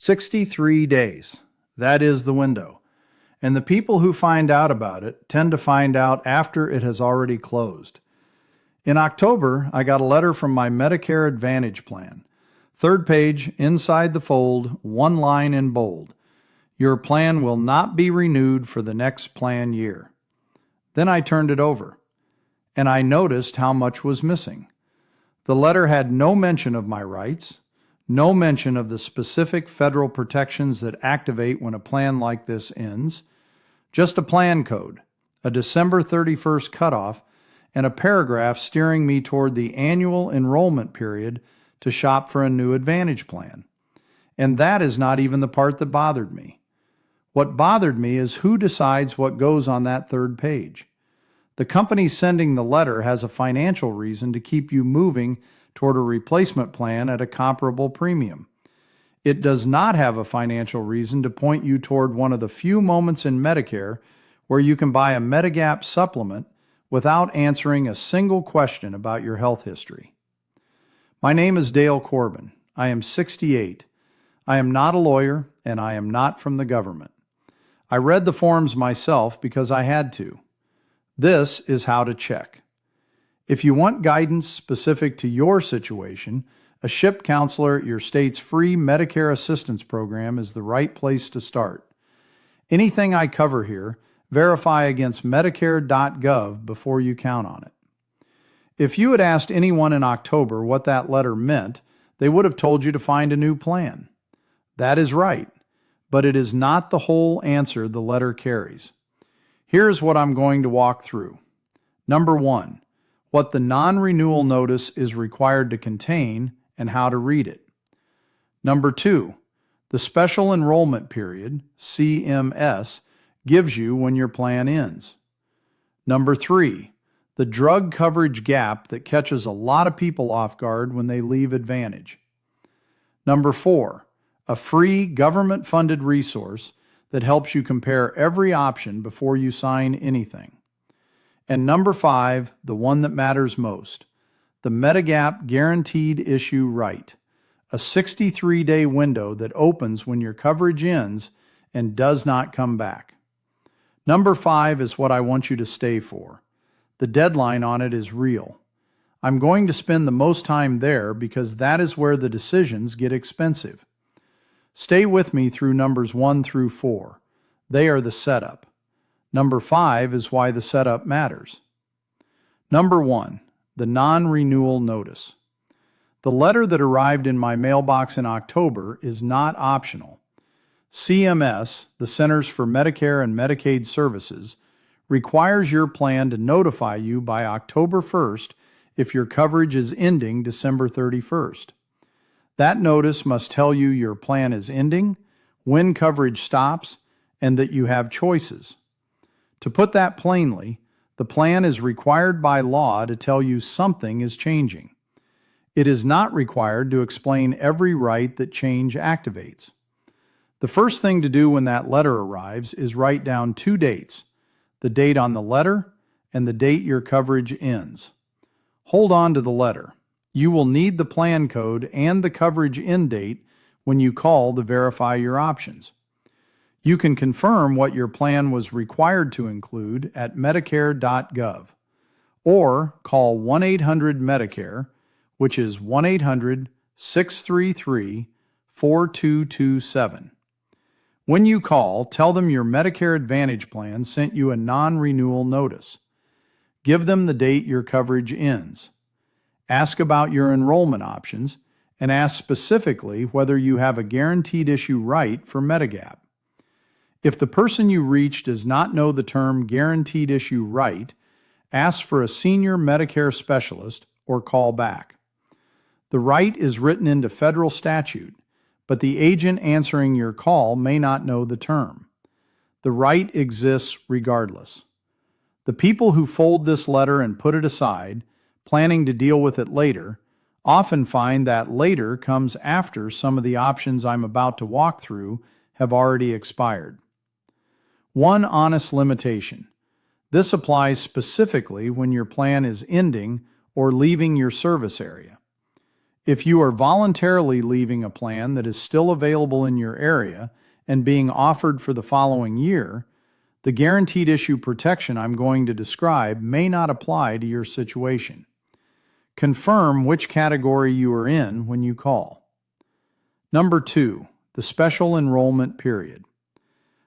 63 days. That is the window. And the people who find out about it tend to find out after it has already closed. In October, I got a letter from my Medicare Advantage plan. Third page, inside the fold, one line in bold. Your plan will not be renewed for the next plan year. Then I turned it over, and I noticed how much was missing. The letter had no mention of my rights, no mention of the specific federal protections that activate when a plan like this ends, just a plan code, a December 31st cutoff, and a paragraph steering me toward the annual enrollment period to shop for a new Advantage plan. And that is not even the part that bothered me. What bothered me is who decides what goes on that third page. The company sending the letter has a financial reason to keep you moving toward a replacement plan at a comparable premium. It does not have a financial reason to point you toward one of the few moments in Medicare where you can buy a Medigap supplement without answering a single question about your health history. My name is Dale Corbin. I am 68. I am not a lawyer, and I am not from the government. I read the forms myself because I had to. This is how to check. If you want guidance specific to your situation, a SHIP counselor at your state's free Medicare assistance program is the right place to start. Anything I cover here, verify against Medicare.gov before you count on it. If you had asked anyone in October what that letter meant, they would have told you to find a new plan. That is right, but it is not the whole answer the letter carries. Here's what I'm going to walk through. Number 1, what the non-renewal notice is required to contain and how to read it. Number 2, the Special Enrollment Period, CMS, gives you when your plan ends. Number 3, the drug coverage gap that catches a lot of people off guard when they leave Advantage. Number 4, a free government-funded resource that helps you compare every option before you sign anything. And number 5, the one that matters most, the Medigap Guaranteed Issue Right, a 63-day window that opens when your coverage ends and does not come back. Number 5 is what I want you to stay for. The deadline on it is real. I'm going to spend the most time there because that is where the decisions get expensive. Stay with me through numbers 1 through 4. They are the setup. Number 5 is why the setup matters. Number 1, the non-renewal notice. The letter that arrived in my mailbox in October is not optional. CMS, the Centers for Medicare and Medicaid Services, requires your plan to notify you by October 1st if your coverage is ending December 31st. That notice must tell you your plan is ending, when coverage stops, and that you have choices. To put that plainly, the plan is required by law to tell you something is changing. It is not required to explain every right that change activates. The first thing to do when that letter arrives is write down 2 dates, the date on the letter and the date your coverage ends. Hold on to the letter. You will need the plan code and the coverage end date when you call to verify your options. You can confirm what your plan was required to include at Medicare.gov or call 1-800-MEDICARE, which is 1-800-633-4227. When you call, tell them your Medicare Advantage plan sent you a non-renewal notice. Give them the date your coverage ends. Ask about your enrollment options, and ask specifically whether you have a guaranteed issue right for Medigap. If the person you reach does not know the term guaranteed issue right, ask for a senior Medicare specialist or call back. The right is written into federal statute, but the agent answering your call may not know the term. The right exists regardless. The people who fold this letter and put it aside, planning to deal with it later, often find that later comes after some of the options I'm about to walk through have already expired. One honest limitation. This applies specifically when your plan is ending or leaving your service area. If you are voluntarily leaving a plan that is still available in your area and being offered for the following year, the guaranteed issue protection I'm going to describe may not apply to your situation. Confirm which category you are in when you call. Number 2, the Special Enrollment Period.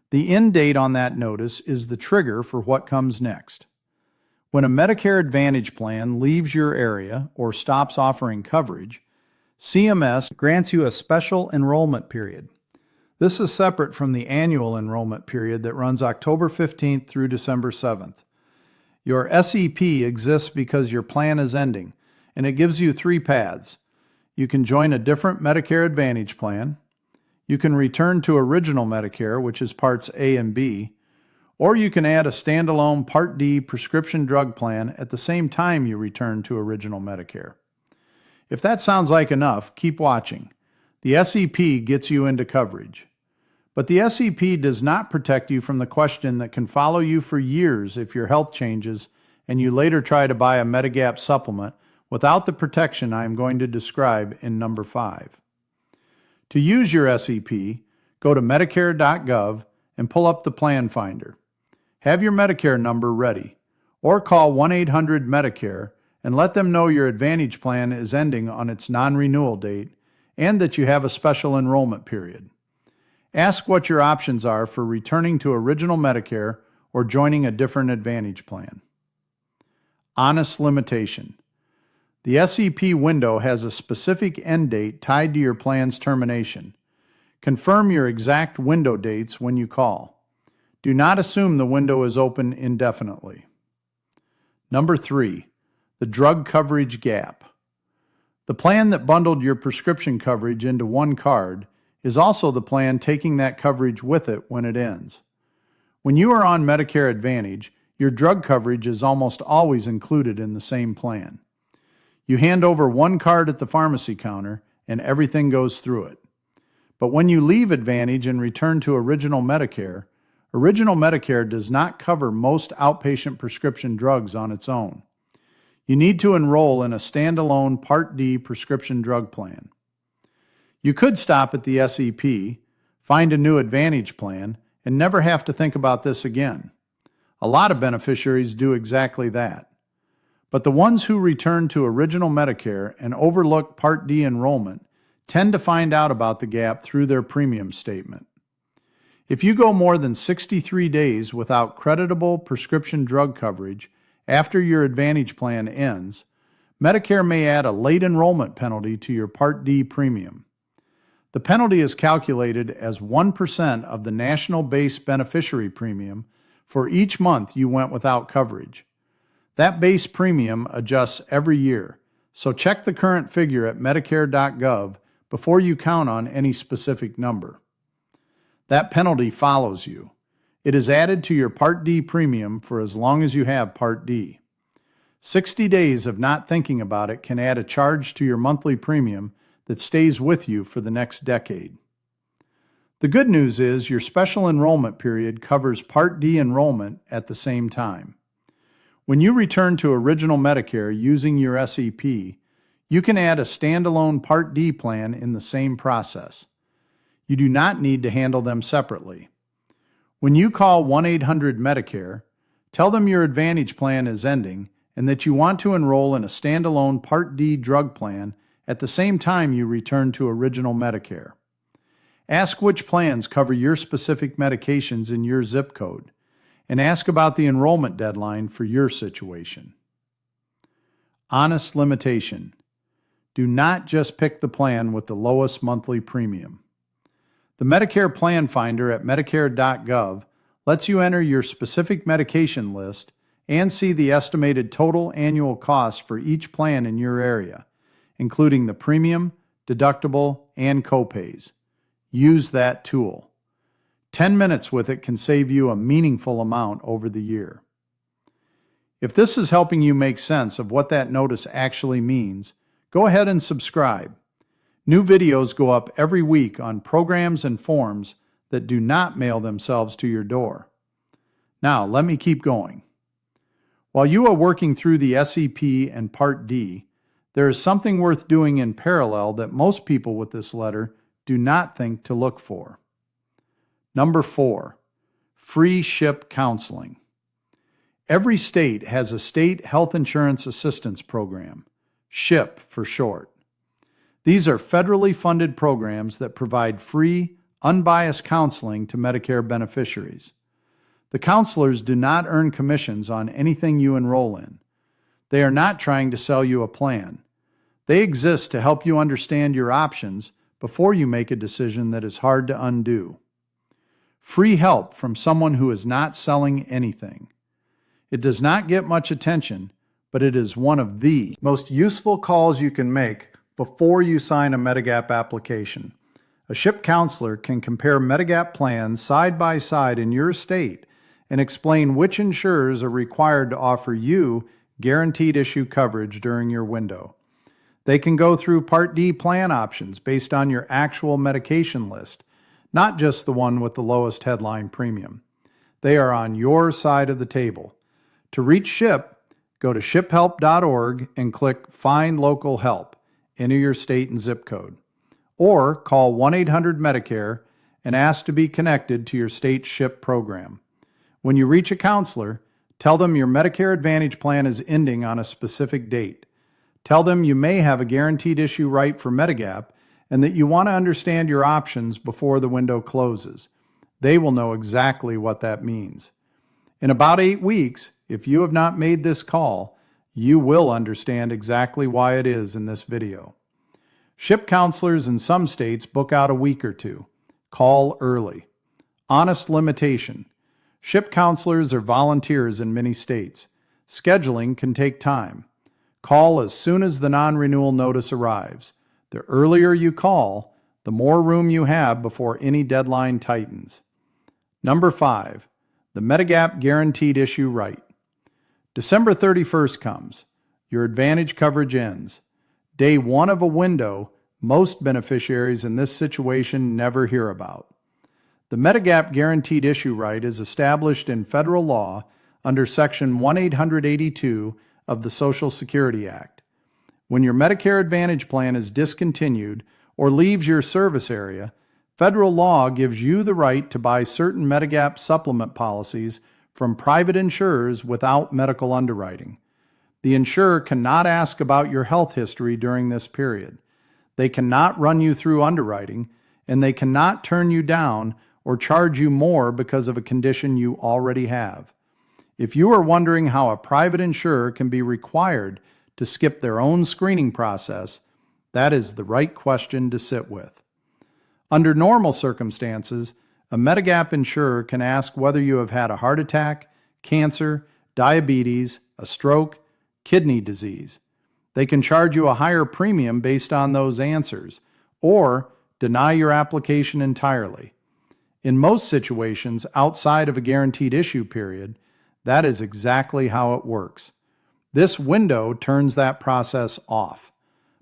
The end date on that notice is the trigger for what comes next. When a Medicare Advantage plan leaves your area or stops offering coverage, CMS grants you a Special Enrollment Period. This is separate from the Annual Enrollment Period that runs October 15th through December 7th. Your SEP exists because your plan is ending, and it gives you 3 paths. You can join a different Medicare Advantage plan, you can return to Original Medicare, which is Parts A and B, or you can add a standalone Part D prescription drug plan at the same time you return to Original Medicare. If that sounds like enough, keep watching. The SEP gets you into coverage. But the SEP does not protect you from the question that can follow you for years if your health changes and you later try to buy a Medigap supplement without the protection I am going to describe in number 5. To use your SEP, go to Medicare.gov and pull up the Plan Finder. Have your Medicare number ready, or call 1-800-MEDICARE and let them know your Advantage plan is ending on its non-renewal date and that you have a special enrollment period. Ask what your options are for returning to Original Medicare or joining a different Advantage plan. Honest limitation. The SEP window has a specific end date tied to your plan's termination. Confirm your exact window dates when you call. Do not assume the window is open indefinitely. Number 3, the drug coverage gap. The plan that bundled your prescription coverage into one card is also the plan taking that coverage with it when it ends. When you are on Medicare Advantage, your drug coverage is almost always included in the same plan. You hand over one card at the pharmacy counter and everything goes through it. But when you leave Advantage and return to Original Medicare does not cover most outpatient prescription drugs on its own. You need to enroll in a standalone Part D prescription drug plan. You could stop at the SEP, find a new Advantage plan, and never have to think about this again. A lot of beneficiaries do exactly that. But the ones who return to Original Medicare and overlook Part D enrollment tend to find out about the gap through their premium statement. If you go more than 63 days without creditable prescription drug coverage after your Advantage plan ends, Medicare may add a late enrollment penalty to your Part D premium. The penalty is calculated as 1% of the national base beneficiary premium for each month you went without coverage. That base premium adjusts every year, so check the current figure at Medicare.gov before you count on any specific number. That penalty follows you. It is added to your Part D premium for as long as you have Part D. 60 days of not thinking about it can add a charge to your monthly premium that stays with you for the next decade. The good news is your special enrollment period covers Part D enrollment at the same time. When you return to Original Medicare using your SEP, you can add a standalone Part D plan in the same process. You do not need to handle them separately. When you call 1-800-MEDICARE, tell them your Advantage plan is ending and that you want to enroll in a standalone Part D drug plan at the same time you return to Original Medicare. Ask which plans cover your specific medications in your zip code, and ask about the enrollment deadline for your situation. Honest limitation. Do not just pick the plan with the lowest monthly premium. The Medicare Plan Finder at Medicare.gov lets you enter your specific medication list and see the estimated total annual cost for each plan in your area, including the premium, deductible, and copays. Use that tool. 10 minutes with it can save you a meaningful amount over the year. If this is helping you make sense of what that notice actually means, go ahead and subscribe. New videos go up every week on programs and forms that do not mail themselves to your door. Now, let me keep going. While you are working through the SEP and Part D, There is something worth doing in parallel that most people with this letter do not think to look for. Number 4, free SHIP counseling. Every state has a state health insurance assistance program, SHIP for short. These are federally funded programs that provide free, unbiased counseling to Medicare beneficiaries. The counselors do not earn commissions on anything you enroll in. They are not trying to sell you a plan. They exist to help you understand your options before you make a decision that is hard to undo. Free help from someone who is not selling anything. It does not get much attention, but it is one of the most useful calls you can make before you sign a Medigap application. A SHIP counselor can compare Medigap plans side by side in your state and explain which insurers are required to offer you guaranteed issue coverage during your window. They can go through Part D plan options based on your actual medication list, not just the one with the lowest headline premium. They are on your side of the table. To reach SHIP, go to shiphelp.org and click Find Local Help. Enter your state and zip code. Or call 1-800-MEDICARE and ask to be connected to your state's SHIP program. When you reach a counselor, tell them your Medicare Advantage plan is ending on a specific date. Tell them you may have a guaranteed issue right for Medigap and that you want to understand your options before the window closes. They will know exactly what that means. In about 8 weeks, if you have not made this call, you will understand exactly why it is in this video. SHIP counselors in some states book out a week or two. Call early. Honest limitation. SHIP counselors are volunteers in many states. Scheduling can take time. Call as soon as the non-renewal notice arrives. The earlier you call, the more room you have before any deadline tightens. Number 5, the Medigap Guaranteed Issue Right. December 31st comes. Your Advantage coverage ends. Day 1 of a window most beneficiaries in this situation never hear about. The Medigap Guaranteed Issue Right is established in federal law under Section 1882 of the Social Security Act. When your Medicare Advantage plan is discontinued or leaves your service area, federal law gives you the right to buy certain Medigap supplement policies from private insurers without medical underwriting. The insurer cannot ask about your health history during this period. They cannot run you through underwriting, and they cannot turn you down or charge you more because of a condition you already have. If you are wondering how a private insurer can be required to skip their own screening process, that is the right question to sit with. Under normal circumstances, a Medigap insurer can ask whether you have had a heart attack, cancer, diabetes, a stroke, kidney disease. They can charge you a higher premium based on those answers, or deny your application entirely. In most situations outside of a guaranteed issue period, that is exactly how it works. This window turns that process off,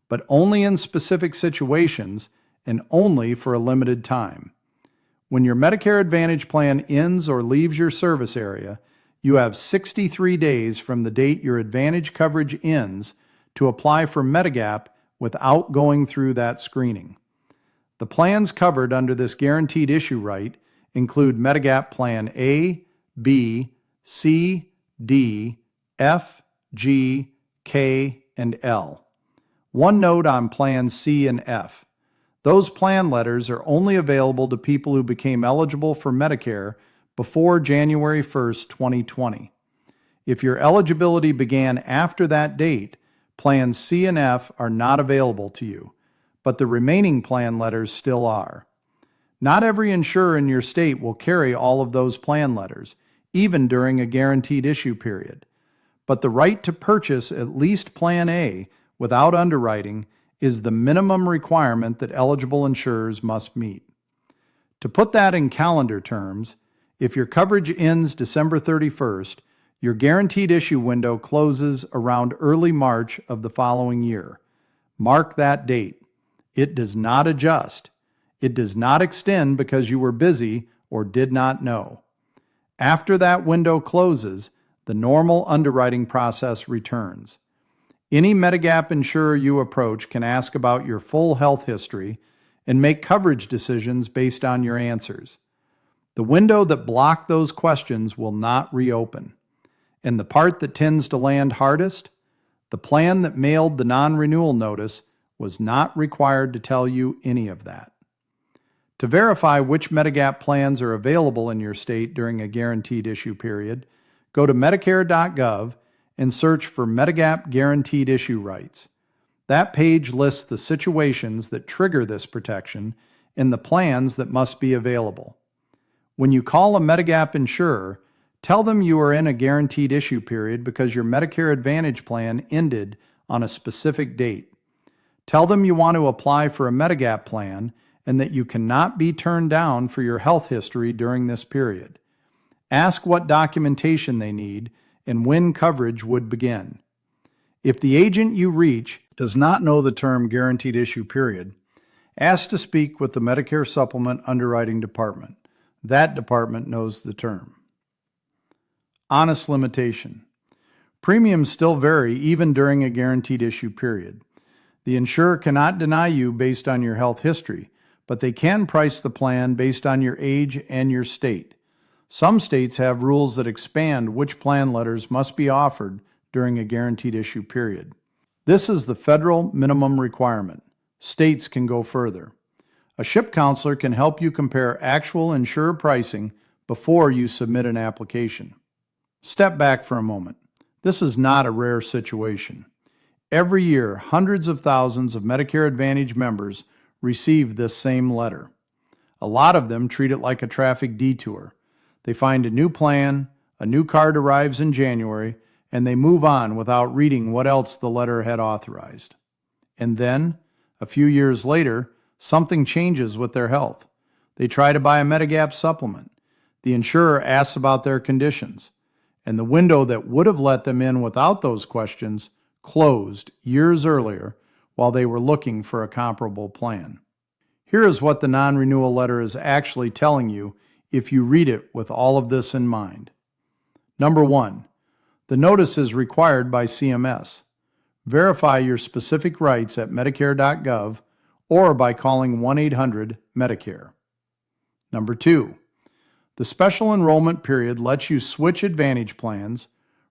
but only in specific situations and only for a limited time. When your Medicare Advantage plan ends or leaves your service area, you have 63 days from the date your Advantage coverage ends to apply for Medigap without going through that screening. The plans covered under this guaranteed issue right include Medigap Plan A, B, C, D, F, G, K, and L. One note on Plans C and F. Those plan letters are only available to people who became eligible for Medicare before January 1st, 2020. If your eligibility began after that date, Plans C and F are not available to you, but the remaining plan letters still are. Not every insurer in your state will carry all of those plan letters, even during a guaranteed issue period. But the right to purchase at least Plan A without underwriting is the minimum requirement that eligible insurers must meet. To put that in calendar terms, if your coverage ends December 31st, your guaranteed issue window closes around early March of the following year. Mark that date. It does not adjust. It does not extend because you were busy or did not know. After that window closes, the normal underwriting process returns. Any Medigap insurer you approach can ask about your full health history and make coverage decisions based on your answers. The window that blocked those questions will not reopen. And the part that tends to land hardest, the plan that mailed the non-renewal notice was not required to tell you any of that. To verify which Medigap plans are available in your state during a guaranteed issue period, go to Medicare.gov and search for Medigap Guaranteed Issue Rights. That page lists the situations that trigger this protection and the plans that must be available. When you call a Medigap insurer, tell them you are in a guaranteed issue period because your Medicare Advantage plan ended on a specific date. Tell them you want to apply for a Medigap plan and that you cannot be turned down for your health history during this period. Ask what documentation they need and when coverage would begin. If the agent you reach does not know the term guaranteed issue period, ask to speak with the Medicare Supplement Underwriting Department. That department knows the term. Honest limitation. Premiums still vary even during a guaranteed issue period. The insurer cannot deny you based on your health history, but they can price the plan based on your age and your state. Some states have rules that expand which plan letters must be offered during a guaranteed issue period. This is the federal minimum requirement. States can go further. A SHIP counselor can help you compare actual insurer pricing before you submit an application. Step back for a moment. This is not a rare situation. Every year, hundreds of thousands of Medicare Advantage members receive this same letter. A lot of them treat it like a traffic detour. They find a new plan, a new card arrives in January, and they move on without reading what else the letter had authorized. And then, a few years later, something changes with their health. They try to buy a Medigap supplement. The insurer asks about their conditions, and the window that would have let them in without those questions closed years earlier while they were looking for a comparable plan. Here is what the non-renewal letter is actually telling you if you read it with all of this in mind. Number 1, the notice is required by CMS. Verify your specific rights at Medicare.gov or by calling 1-800-MEDICARE. Number 2, the special enrollment period lets you switch Advantage plans,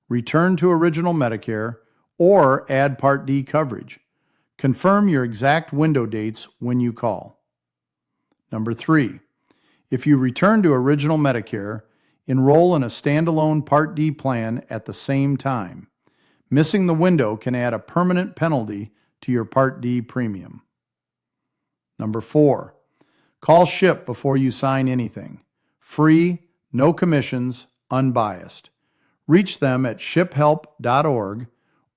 return to original Medicare, or add Part D coverage. Confirm your exact window dates when you call. Number 3, if you return to original Medicare, enroll in a standalone Part D plan at the same time. Missing the window can add a permanent penalty to your Part D premium. Number 4, call SHIP before you sign anything. Free, no commissions, unbiased. Reach them at shiphelp.org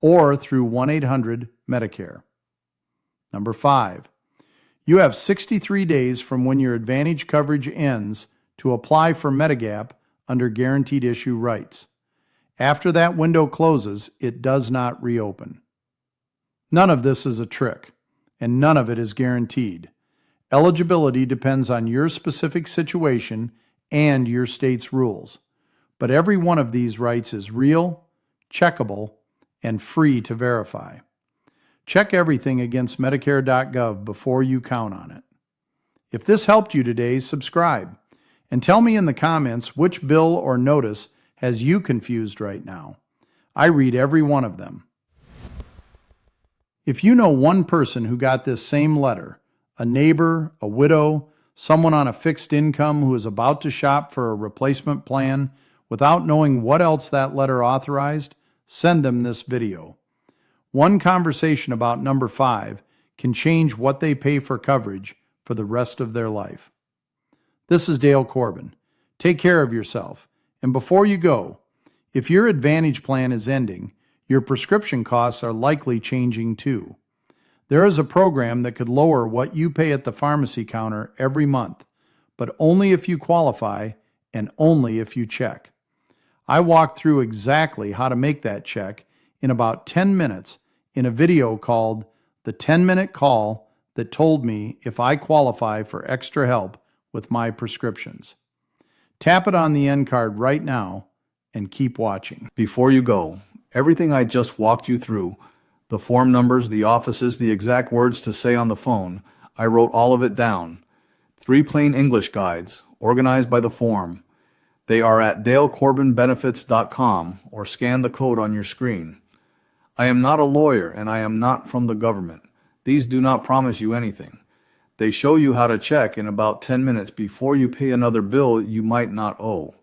or through 1-800-MEDICARE. Number 5, you have 63 days from when your Advantage coverage ends to apply for Medigap under guaranteed issue rights. After that window closes, it does not reopen. None of this is a trick, and none of it is guaranteed. Eligibility depends on your specific situation and your state's rules, but every one of these rights is real, checkable, and free to verify. Check everything against Medicare.gov before you count on it. If this helped you today, subscribe, and tell me in the comments which bill or notice has you confused right now. I read every one of them. If you know one person who got this same letter, a neighbor, a widow, someone on a fixed income who is about to shop for a replacement plan without knowing what else that letter authorized, send them this video. One conversation about number 5 can change what they pay for coverage for the rest of their life. This is Dale Corbin. Take care of yourself. And before you go, if your Advantage plan is ending, your prescription costs are likely changing too. There is a program that could lower what you pay at the pharmacy counter every month, but only if you qualify and only if you check. I walked through exactly how to make that check in about 10 minutes in a video called The 10-Minute Call that told me if I qualify for extra help with my prescriptions. Tap it on the end card right now and keep watching. Before you go, everything I just walked you through The form numbers, the offices, the exact words to say on the phone. I wrote all of it down. 3 plain English guides, organized by the form. They are at dalecorbinbenefits.com or scan the code on your screen. I am not a lawyer and I am not from the government. These do not promise you anything. They show you how to check in about 10 minutes before you pay another bill you might not owe.